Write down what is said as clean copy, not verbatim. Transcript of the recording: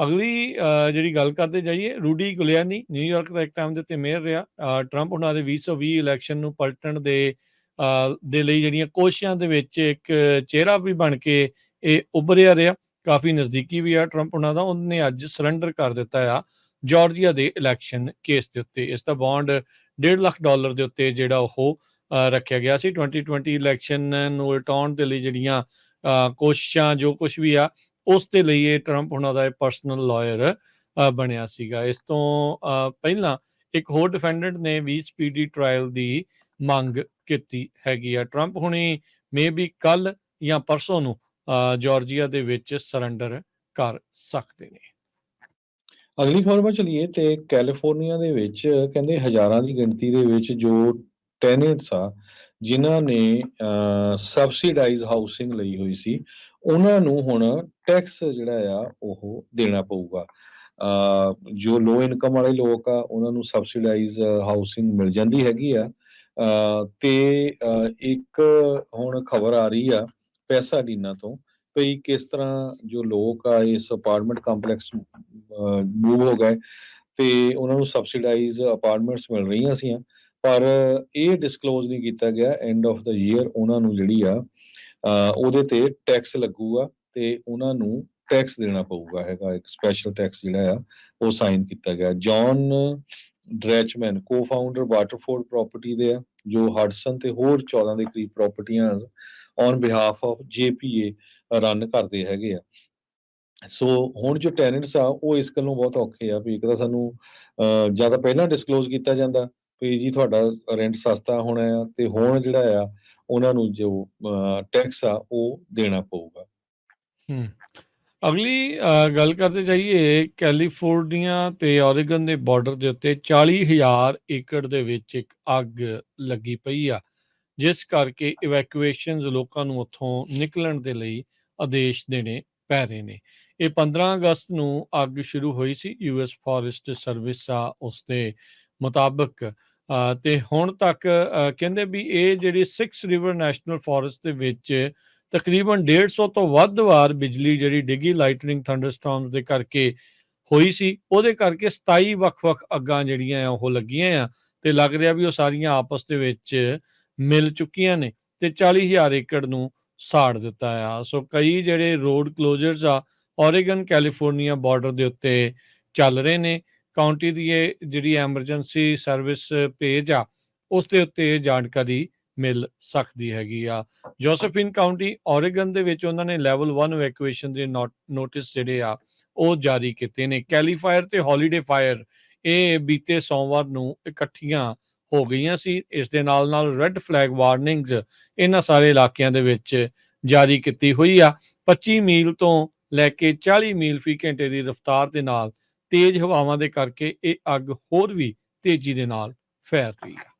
ਅਗਲੀ ਜਿਹੜੀ ਗੱਲ ਕਰਦੇ ਜਾਈਏ, ਰੂਡੀ ਗੁਲਿਆਨੀ ਨਿਊਯਾਰਕ ਦਾ ਇੱਕ ਟਾਈਮ ਦੇ ਉੱਤੇ ਮੇਅਰ ਰਿਹਾ। ਟਰੰਪ ਉਹਨਾਂ ਦੇ 2020 ਇਲੈਕਸ਼ਨ ਨੂੰ ਪਲਟਣ ਦੇ ਲਈ ਜਿਹੜੀਆਂ ਕੋਸ਼ਿਸ਼ਾਂ ਦੇ ਵਿੱਚ ਇੱਕ ਚਿਹਰਾ ਵੀ ਬਣ ਕੇ ਇਹ ਉੱਭਰਿਆ ਰਿਹਾ। ਕਾਫੀ ਨਜ਼ਦੀਕੀ ਵੀ ਆ ਟਰੰਪ ਉਹਨਾਂ ਦਾ। ਉਹਨੇ ਅੱਜ ਸਰੈਂਡਰ ਕਰ ਦਿੱਤਾ ਆ ਜਾਰਜੀਆ ਦੇ ਇਲੈਕਸ਼ਨ ਕੇਸ ਦੇ ਉੱਤੇ। ਇਸ ਦਾ ਬੌਂਡ $1.5 ਲੱਖ ਦੇ ਉੱਤੇ ਜਿਹੜਾ ਉਹ ਰੱਖਿਆ ਗਿਆ ਸੀ। 2020 ਇਲੈਕਸ਼ਨ ਨੂੰ ਉਲਟਾਉਣ ਦੇ ਲਈ ਜਿਹੜੀਆਂ ਕੋਸ਼ਿਸ਼ਾਂ ਜੋ ਕੁਛ ਵੀ ਆ ਉਸ ਦੇ ਲਈ ਇਹ ਟਰੰਪ ਉਹਨਾਂ ਦਾ ਪਰਸਨਲ ਲਾਇਰ ਬਣਿਆ ਸੀਗਾ। ਇਸ ਤੋਂ ਪਹਿਲਾਂ ਇੱਕ ਹੋਰ ਡਿਫੈਂਡੈਂਟ ਨੇ ਵੀ ਸਪੀਡੀ ਟ੍ਰਾਇਲ ਦੀ ਮੰਗ ਕੀਤੀ ਹੈਗੀ ਆ। ਟਰੰਪ ਹੁਣੀ ਮੇ ਬੀ ਕੱਲ ਜਾਂ ਪਰਸੋਂ ਨੂੰ ਜਾਰਜੀਆ ਦੇ ਵਿੱਚ ਸਰੈਂਡਰ ਕਰ ਸਕਦੇ ਨੇ। ਅਗਲੀ ਖਬਰ ਵੱਲ ਚਲੀਏ ਤੇ ਕੈਲੀਫੋਰਨੀਆ ਦੇ ਵਿੱਚ ਕਹਿੰਦੇ ਹਜ਼ਾਰਾਂ ਦੀ ਗਿਣਤੀ ਦੇ ਵਿੱਚ ਜੋ ਟੈਨੈਂਟਸ ਆ ਜਿਨ੍ਹਾਂ ਨੇ ਸਬਸਿਡਾਈਜ਼ ਹਾਊਸਿੰਗ ਲਈ ਹੋਈ ਸੀ ਉਹਨਾਂ ਨੂੰ ਹੁਣ ਟੈਕਸ ਜਿਹੜਾ ਆ ਉਹ ਦੇਣਾ ਪਊਗਾ। ਜੋ ਲੋ ਇਨਕਮ ਵਾਲੇ ਲੋਕ ਆ ਉਹਨਾਂ ਨੂੰ ਸਬਸਿਡਾਈਜ਼ ਹਾਊਸਿੰਗ ਮਿਲ ਜਾਂਦੀ ਹੈਗੀ ਆ। ਤੇ ਇੱਕ ਹੁਣ ਖਬਰ ਆ ਰਹੀ ਆ ਪੈਸਾਡੀਨਾ ਤੋਂ ਵੀ ਕਿਸ ਤਰ੍ਹਾਂ ਜੋ ਲੋਕ ਆ ਇਸ ਅਪਾਰਟਮੈਂਟ ਕੰਪਲੈਕਸ ਮੂਵ ਹੋ ਗਏ ਤੇ ਉਹਨਾਂ ਨੂੰ ਸਬਸਿਡਾਈਜ਼ ਅਪਾਰਟਮੈਂਟਸ ਮਿਲ ਰਹੀਆਂ ਸੀ, ਪਰ ਇਹ ਡਿਸਕਲੋਜ਼ ਨਹੀਂ ਕੀਤਾ ਗਿਆ ਐਂਡ ਆਫ ਦਾ ਈਅਰ ਉਹਨਾਂ ਨੂੰ ਜਿਹੜੀ ਆ ਉਹਦੇ ਤੇ ਟੈਕਸ ਲੱਗੂਗਾ ਤੇ ਉਹਨਾਂ ਨੂੰ ਟੈਕਸ ਦੇਣਾ ਪਊਗਾ ਹੈਗਾ। ਇੱਕ ਸਪੈਸ਼ਲ ਟੈਕਸ ਜਿਹੜਾ ਆ ਉਹ ਸਾਈਨ ਕੀਤਾ ਗਿਆ। ਜੌਨ ਡਰੈਚਮੈਨ ਕੋ ਫਾਊਂਡਰ ਵਾਟਰਫੋਰਡ ਪ੍ਰਾਪਰਟੀ ਦੇ ਆ ਜੋ ਹਡਸਨ ਤੇ ਹੋਰ 14 ਦੇ ਕਰੀਬ ਪ੍ਰਾਪਰਟੀਆਂ on behalf of JPA run ਕਰਦੇ ਹੈਗੇ ਆ। ਸੋ ਹੁਣ ਜੋ ਟੈਨੈਂਟਸ ਆ ਉਹ ਇਸ ਗੱਲੋਂ ਬਹੁਤ ਔਖੇ ਆ ਵੀ ਇੱਕ ਤਾਂ ਸਾਨੂੰ ਜਾਂ ਤਾਂ ਪਹਿਲਾਂ ਡਿਸਕਲੋਜ਼ ਕੀਤਾ ਜਾਂਦਾ ਵੀ ਜੀ ਤੁਹਾਡਾ ਰੈਂਟ ਸਸਤਾ ਹੋਣਾ ਆ ਤੇ ਹੁਣ ਜਿਹੜਾ ਆ ਉਹਨਾਂ ਨੂੰ ਜੋ ਟੈਕਸ ਆ ਉਹ ਦੇਣਾ ਪਊਗਾ। ਅਗਲੀ ਗੱਲ ਕਰਦੇ ਜਾਈਏ, ਕੈਲੀਫੋਰਨੀਆ ਤੇ ਓਰੇਗਨ ਦੇ ਬਾਰਡਰ ਦੇ ਉੱਤੇ 40,000 ਏਕੜ ਦੇ ਵਿੱਚ ਇੱਕ ਅੱਗ ਲੱਗੀ ਪਈ ਆ, ਜਿਸ ਕਰਕੇ ਇਵੈਕੂਏਸ਼ਨਸ ਲੋਕਾਂ ਨੂੰ ਉੱਥੋਂ ਨਿਕਲਣ ਦੇ ਲਈ ਆਦੇਸ਼ ਦੇਣੇ ਪੈ ਰਹੇ ਨੇ। ਇਹ 15 ਅਗਸਤ ਨੂੰ ਅੱਗ ਸ਼ੁਰੂ ਹੋਈ ਸੀ। US ਫੋਰੈਸਟ ਸਰਵਿਸ ਆ ਉਸ ਦੇ ਮੁਤਾਬਕ ਤੇ ਹੁਣ ਤੱਕ ਕਹਿੰਦੇ ਵੀ ਇਹ ਜਿਹੜੀ 6 ਰਿਵਰ ਨੈਸ਼ਨਲ ਫੋਰੈਸਟ ਦੇ ਵਿੱਚ ਤਕਰੀਬਨ 150 ਤੋਂ ਵੱਧ ਵਾਰ ਬਿਜਲੀ ਜਿਹੜੀ ਡਿੱਗੀ ਲਾਈਟਨਿੰਗ ਥੰਡਰਸਟਾਰਮਸ ਦੇ ਕਰਕੇ ਹੋਈ ਸੀ। ਉਹਦੇ ਕਰਕੇ 27 ਵੱਖ-ਵੱਖ ਅੱਗਾਂ ਜਿਹੜੀਆਂ ਆ ਉਹ ਲੱਗੀਆਂ ਆ ਤੇ ਲੱਗ ਰਿਹਾ ਵੀ ਉਹ ਸਾਰੀਆਂ ਆਪਸ ਦੇ ਵਿੱਚ ਮਿਲ ਚੁੱਕੀਆਂ ਨੇ ਤੇ 40,000 ਏਕੜ ਨੂੰ ਸਾੜ ਦਿੱਤਾ ਆ। ਸੋ ਕਈ ਜਿਹੜੇ ਰੋਡ ਕਲੋਜ਼ਰਸ ਆ ਓਰੇਗਨ ਕੈਲੀਫੋਰਨੀਆ ਬਾਰਡਰ ਦੇ ਉੱਤੇ ਚੱਲ ਰਹੇ ਨੇ। ਕਾਉਂਟੀ ਦੀ ਇਹ ਜਿਹੜੀ ਐਮਰਜੈਂਸੀ ਸਰਵਿਸ ਪੇਜ ਆ ਉਸ ਦੇ ਉੱਤੇ ਇਹ ਜਾਣਕਾਰੀ ਮਿਲ ਸਕਦੀ ਹੈਗੀ ਆ। ਜੋਸਫਿਨ ਕਾਉਂਟੀ ਓਰੇਗਨ ਦੇ ਵਿੱਚ ਉਹਨਾਂ ਨੇ ਲੈਵਲ 1 ਇਵੈਕੂਏਸ਼ਨ ਦੇ ਨੋਟਿਸ ਜਿਹੜੇ ਆ ਉਹ ਜਾਰੀ ਕੀਤੇ ਨੇ। ਕੈਲੀਫਾਇਰ ਤੇ ਹੌਲੀਡੇ ਫਾਇਰ ਇਹ ਬੀਤੇ ਸੋਮਵਾਰ ਨੂੰ ਇਕੱਠੀਆਂ ਹੋ ਗਈਆਂ ਸੀ। ਇਸ ਦੇ ਨਾਲ ਰੈੱਡ ਫਲੈਗ ਵਾਰਨਿੰਗਸ ਇਹਨਾਂ ਸਾਰੇ ਇਲਾਕਿਆਂ ਦੇ ਵਿੱਚ ਜਾਰੀ ਕੀਤੀ ਹੋਈ ਆ। 25 ਮੀਲ ਤੋਂ ਲੈ ਕੇ 40 ਮੀਲ ਫੀ ਘੰਟੇ ਦੀ ਰਫ਼ਤਾਰ ਦੇ ਨਾਲ ਤੇਜ਼ ਹਵਾਵਾਂ ਦੇ ਕਰਕੇ ਇਹ ਅੱਗ ਹੋਰ ਵੀ ਤੇਜ਼ੀ ਦੇ ਨਾਲ ਫੈਲ ਰਹੀ ਆ।